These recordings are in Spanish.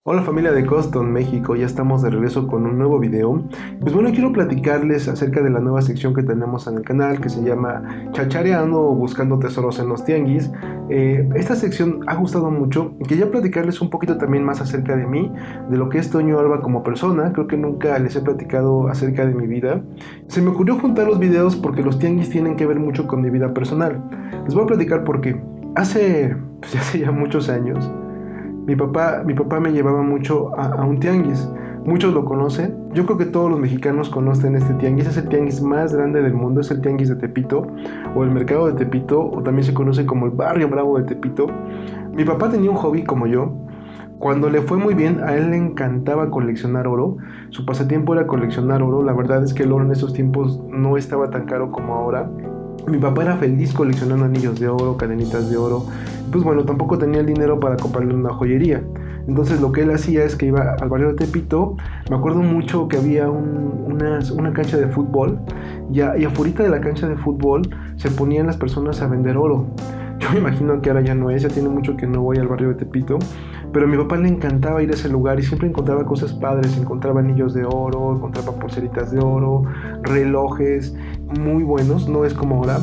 Hola familia de Coston, México, ya estamos de regreso con un nuevo video. Pues bueno, quiero platicarles acerca de la nueva sección que tenemos en el canal que se llama Chachareando o Buscando Tesoros en los Tianguis. Esta sección ha gustado mucho y quería platicarles un poquito también más acerca de mí, de lo que es Toño Alba como persona. Creo que nunca les he platicado acerca de mi vida. Se me ocurrió juntar los videos porque los tianguis tienen que ver mucho con mi vida personal. Les voy a platicar por qué. Hace ya muchos años, mi papá me llevaba mucho a un tianguis. Muchos lo conocen. Yo creo que todos los mexicanos conocen este tianguis. Es el tianguis más grande del mundo. Es el tianguis de Tepito o el mercado de Tepito, o también se conoce como el barrio bravo de Tepito. Mi papá tenía un hobby como yo. Cuando le fue muy bien, a él le encantaba coleccionar oro. Su pasatiempo era coleccionar oro. La verdad es que el oro en esos tiempos no estaba tan caro como ahora. Mi papá era feliz coleccionando anillos de oro, cadenitas de oro. Pues bueno, tampoco tenía el dinero para comprarle una joyería. Entonces lo que él hacía es que iba al barrio de Tepito. Me acuerdo mucho que había una cancha de fútbol y afuera de la cancha de fútbol se ponían las personas a vender oro. Yo me imagino que ahora ya no es, ya tiene mucho que no voy al barrio de Tepito, pero a mi papá le encantaba ir a ese lugar y siempre encontraba cosas padres, encontraba anillos de oro, encontraba pulseritas de oro, relojes muy buenos, no es como ahora.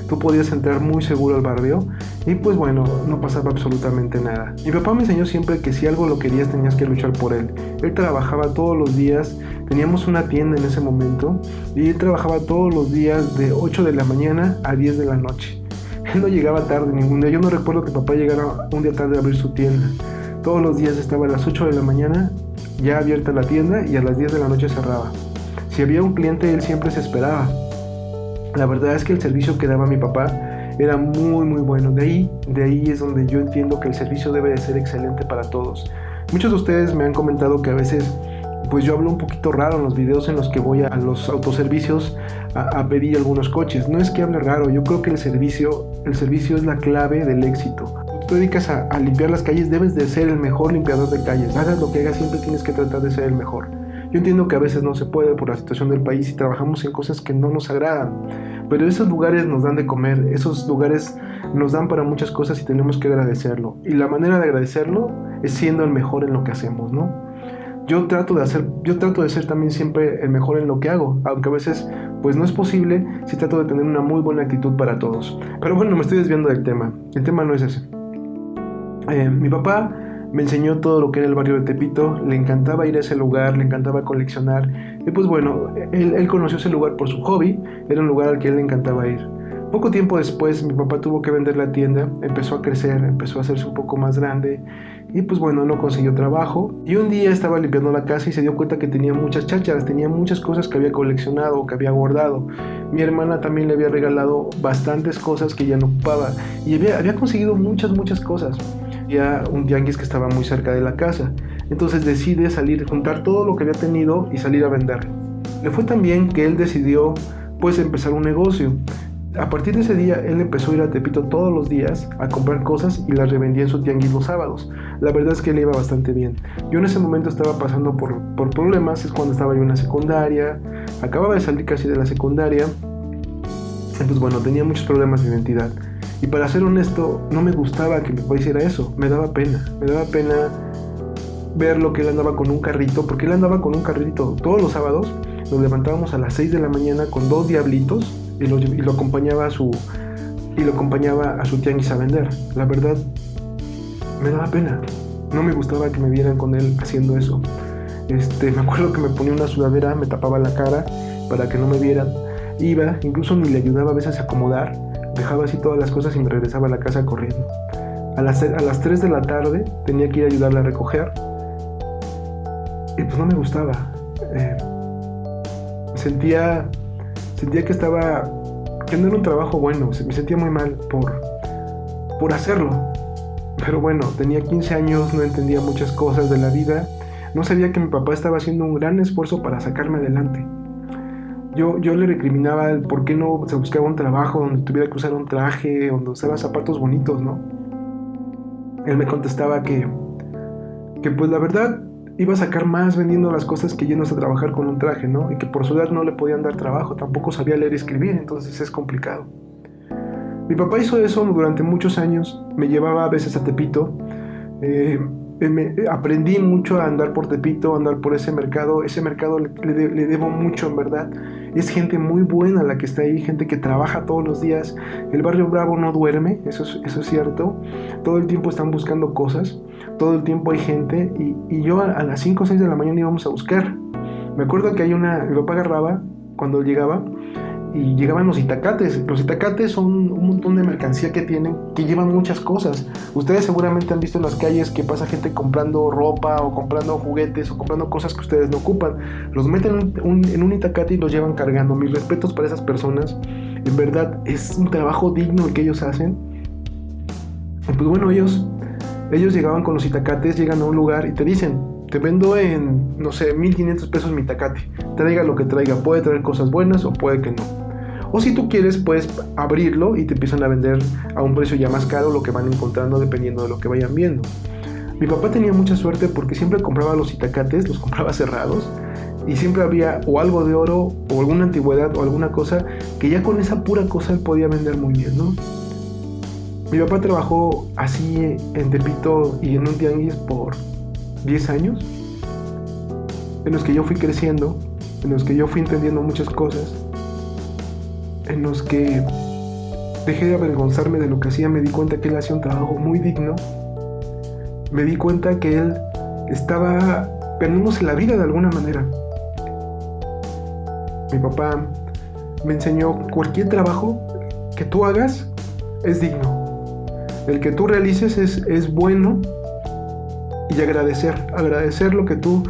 Tú podías entrar muy seguro al barrio y pues bueno, no pasaba absolutamente nada. Mi papá me enseñó siempre que si algo lo querías tenías que luchar por él. Él trabajaba todos los días, teníamos una tienda en ese momento y él trabajaba todos los días de 8 de la mañana a 10 de la noche. Él no llegaba tarde ningún día. Yo no recuerdo que papá llegara un día tarde a abrir su tienda. Todos los días estaba a las 8 de la mañana ya abierta la tienda y a las 10 de la noche cerraba. Si había un cliente, él siempre se esperaba. La verdad es que el servicio que daba mi papá era muy bueno. De ahí es donde yo entiendo que el servicio debe de ser excelente para todos. Muchos de ustedes me han comentado que a veces pues yo hablo un poquito raro en los videos en los que voy a los autoservicios a pedir algunos coches. No es que hable raro, yo creo que el servicio es la clave del éxito. Si tú te dedicas a limpiar las calles, debes de ser el mejor limpiador de calles. Hagas lo que hagas, siempre tienes que tratar de ser el mejor. Yo entiendo que a veces no se puede por la situación del país y trabajamos en cosas que no nos agradan, pero esos lugares nos dan de comer, esos lugares nos dan para muchas cosas y tenemos que agradecerlo. Y la manera de agradecerlo es siendo el mejor en lo que hacemos, ¿no? Yo trato de ser también siempre el mejor en lo que hago, aunque a veces pues no es posible. Sí trato de tener una muy buena actitud para todos. Pero bueno, me estoy desviando del tema. El tema no es ese. Mi papá me enseñó todo lo que era el barrio de Tepito. Le encantaba ir a ese lugar, le encantaba coleccionar. Y pues bueno, él conoció ese lugar por su hobby. Era un lugar al que él le encantaba ir. Poco tiempo después mi papá tuvo que vender la tienda, empezó a crecer, empezó a hacerse un poco más grande y pues bueno, no consiguió trabajo. Y un día estaba limpiando la casa y se dio cuenta que tenía muchas chácharas, tenía muchas cosas que había coleccionado, que había guardado. Mi hermana también le había regalado bastantes cosas que ya no ocupaba y había conseguido muchas cosas. Había un tianguis que estaba muy cerca de la casa, entonces decide salir, juntar todo lo que había tenido y salir a venderlo. Le fue tan bien que él decidió pues empezar un negocio. A partir de ese día, él empezó a ir a Tepito todos los días a comprar cosas y las revendía en su tianguis los sábados. La verdad es que le iba bastante bien. Yo en ese momento estaba pasando por problemas, es cuando estaba yo en la secundaria, acababa de salir casi de la secundaria, entonces bueno, tenía muchos problemas de identidad. Y para ser honesto, no me gustaba que mi papá hiciera eso, me daba pena ver lo que él andaba con un carrito, porque él andaba con un carrito todos los sábados. Nos levantábamos a las 6 de la mañana con 2 diablitos y lo acompañaba a su tianguis a vender. La verdad, me daba pena. No me gustaba que me vieran con él haciendo eso. Me acuerdo que me ponía una sudadera, me tapaba la cara para que no me vieran. Iba, incluso ni le ayudaba a veces a acomodar. Dejaba así todas las cosas y me regresaba a la casa corriendo. A las 3 de la tarde tenía que ir a ayudarle a recoger. Y pues no me gustaba. Sentía que no era un trabajo bueno, me sentía muy mal por hacerlo. Pero bueno, tenía 15 años, no entendía muchas cosas de la vida, no sabía que mi papá estaba haciendo un gran esfuerzo para sacarme adelante. Yo le recriminaba el por qué no se buscaba un trabajo donde tuviera que usar un traje, donde usara zapatos bonitos, ¿no? Él me contestaba que pues la verdad iba a sacar más vendiendo las cosas que yéndose a trabajar con un traje, ¿no? Y que por su edad no le podían dar trabajo, tampoco sabía leer y escribir, entonces es complicado. Mi papá hizo eso durante muchos años, me llevaba a veces a Tepito. aprendí mucho a andar por Tepito, a andar por ese mercado. Ese mercado le debo mucho, en verdad. Es gente muy buena la que está ahí, gente que trabaja todos los días. El barrio Bravo no duerme, eso es cierto. Todo el tiempo están buscando cosas, todo el tiempo hay gente. Y yo a las 5 o 6 de la mañana íbamos a buscar. Me acuerdo que mi papá agarraba cuando llegaba y llegaban los itacates. Los itacates son un montón de mercancía que tienen, que llevan muchas cosas. Ustedes seguramente han visto en las calles que pasa gente comprando ropa o comprando juguetes o comprando cosas que ustedes no ocupan. Los meten en un itacate y los llevan cargando. Mis respetos para esas personas. En verdad es un trabajo digno el que ellos hacen. Y pues bueno, ellos llegaban con los itacates, llegan a un lugar y te dicen: te vendo en, no sé, 1,500 pesos mi itacate. Traiga lo que traiga, puede traer cosas buenas o puede que no. O si tú quieres, puedes abrirlo y te empiezan a vender a un precio ya más caro lo que van encontrando dependiendo de lo que vayan viendo. Mi papá tenía mucha suerte porque siempre compraba los itacates, los compraba cerrados, y siempre había o algo de oro o alguna antigüedad o alguna cosa que ya con esa pura cosa él podía vender muy bien, ¿no? Mi papá trabajó así en Tepito y en un tianguis por 10 años, en los que yo fui creciendo, en los que yo fui entendiendo muchas cosas, en los que dejé de avergonzarme de lo que hacía. Me di cuenta que él hacía un trabajo muy digno. Me di cuenta que él estaba ganándose la vida de alguna manera. Mi papá me enseñó: cualquier trabajo que tú hagas es digno. El que tú realices es bueno, y agradecer lo que tú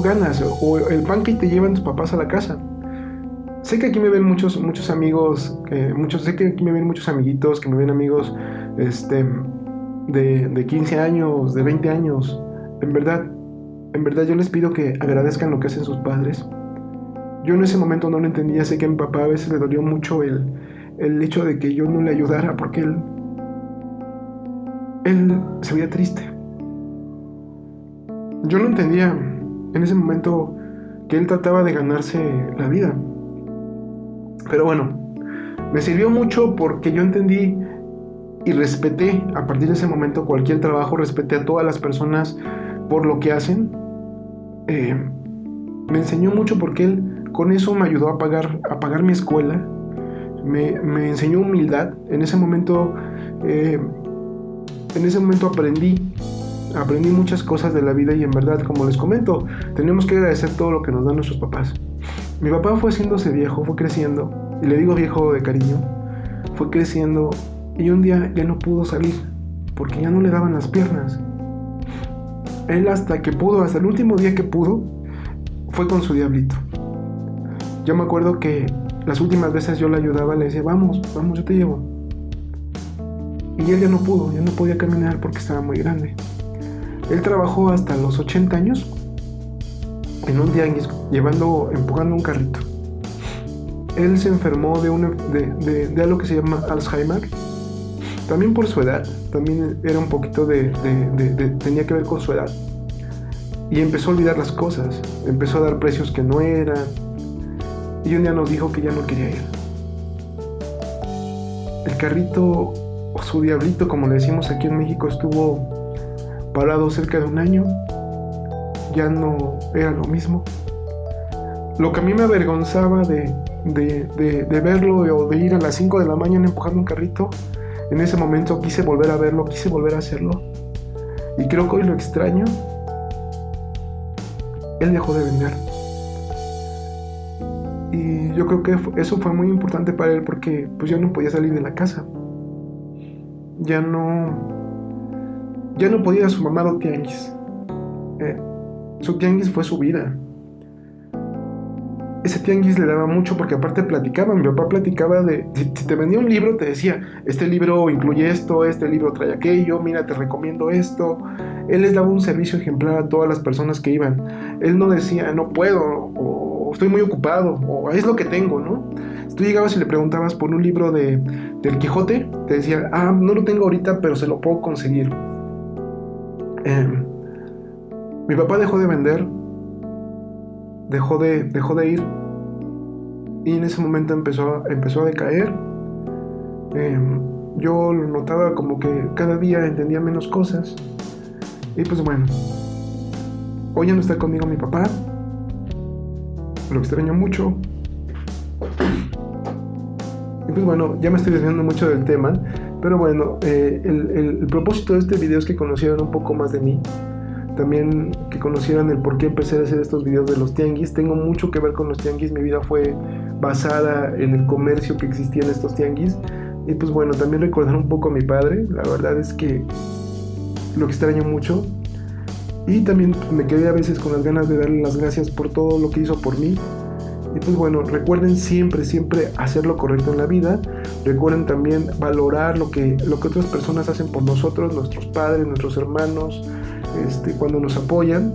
ganas, o el pan que te llevan tus papás a la casa. Sé que aquí me ven muchos amigos, sé que aquí me ven muchos amiguitos, que me ven amigos de 15 años, de 20 años. En verdad yo les pido que agradezcan lo que hacen sus padres. Yo en ese momento no lo entendía. Sé que a mi papá a veces le dolió mucho el hecho de que yo no le ayudara, porque él se veía triste. Yo no entendía en ese momento que él trataba de ganarse la vida. Pero bueno, me sirvió mucho porque yo entendí y respeté a partir de ese momento cualquier trabajo, respeté a todas las personas por lo que hacen. Me enseñó mucho porque él con eso me ayudó a pagar mi escuela. Me enseñó humildad. En ese momento aprendí muchas cosas de la vida, y en verdad, como les comento, tenemos que agradecer todo lo que nos dan nuestros papás. Mi papá fue haciéndose viejo, fue creciendo, y le digo viejo de cariño, fue creciendo, y un día ya no pudo salir, porque ya no le daban las piernas. Él hasta el último día que pudo, fue con su diablito. Yo me acuerdo que las últimas veces yo le ayudaba, le decía: vamos, yo te llevo. Y él ya no podía caminar porque estaba muy grande. Él trabajó hasta los 80 años en un tianguis, empujando un carrito. Él se enfermó de algo que se llama Alzheimer, también por su edad, también era un poquito tenía que ver con su edad, y empezó a olvidar las cosas, empezó a dar precios que no eran, y un día nos dijo que ya no quería ir. El carrito, o su diablito como le decimos aquí en México, estuvo parado cerca de un año. Ya no era lo mismo. Lo que a mí me avergonzaba de verlo, o de ir a las 5 de la mañana empujando un carrito, en ese momento quise volver a verlo, quise volver a hacerlo, y creo que hoy lo extraño. Él dejó de vender, y yo creo que eso fue muy importante para él, porque pues yo no podía salir de la casa, ya no podía ir a su mamado tianguis. Su tianguis fue su vida. Ese tianguis le daba mucho, porque aparte platicaban. Mi papá platicaba si te vendía un libro, te decía: este libro incluye esto, este libro trae aquello, mira, te recomiendo esto. Él les daba un servicio ejemplar a todas las personas que iban. Él no decía: no puedo, o estoy muy ocupado, o es lo que tengo, ¿no? Si tú llegabas y le preguntabas por un libro del Quijote, te decía: no lo tengo ahorita, pero se lo puedo conseguir. Mi papá dejó de vender, dejó de ir, y en ese momento empezó a decaer. Yo lo notaba como que cada día entendía menos cosas. Y pues bueno, hoy ya no está conmigo mi papá, lo extraño mucho. Y pues bueno, ya me estoy desviando mucho del tema, pero bueno, el propósito de este video es que conocieran un poco más de mí, también que conocieran el por qué empecé a hacer estos videos de los tianguis. Tengo mucho que ver con los tianguis, mi vida fue basada en el comercio que existía en estos tianguis. Y pues bueno, también recordar un poco a mi padre, la verdad es que lo extraño mucho. Y también pues, me quedé a veces con las ganas de darle las gracias por todo lo que hizo por mí. Y pues bueno, recuerden siempre hacer lo correcto en la vida. Recuerden también valorar lo que otras personas hacen por nosotros, nuestros padres, nuestros hermanos, cuando nos apoyan.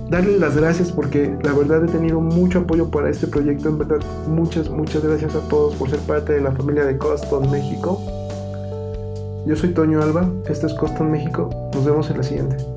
Darles las gracias porque la verdad he tenido mucho apoyo para este proyecto. En verdad, muchas gracias a todos por ser parte de la familia de Coston México. Yo soy Toño Alba, esto es Coston México. Nos vemos en la siguiente.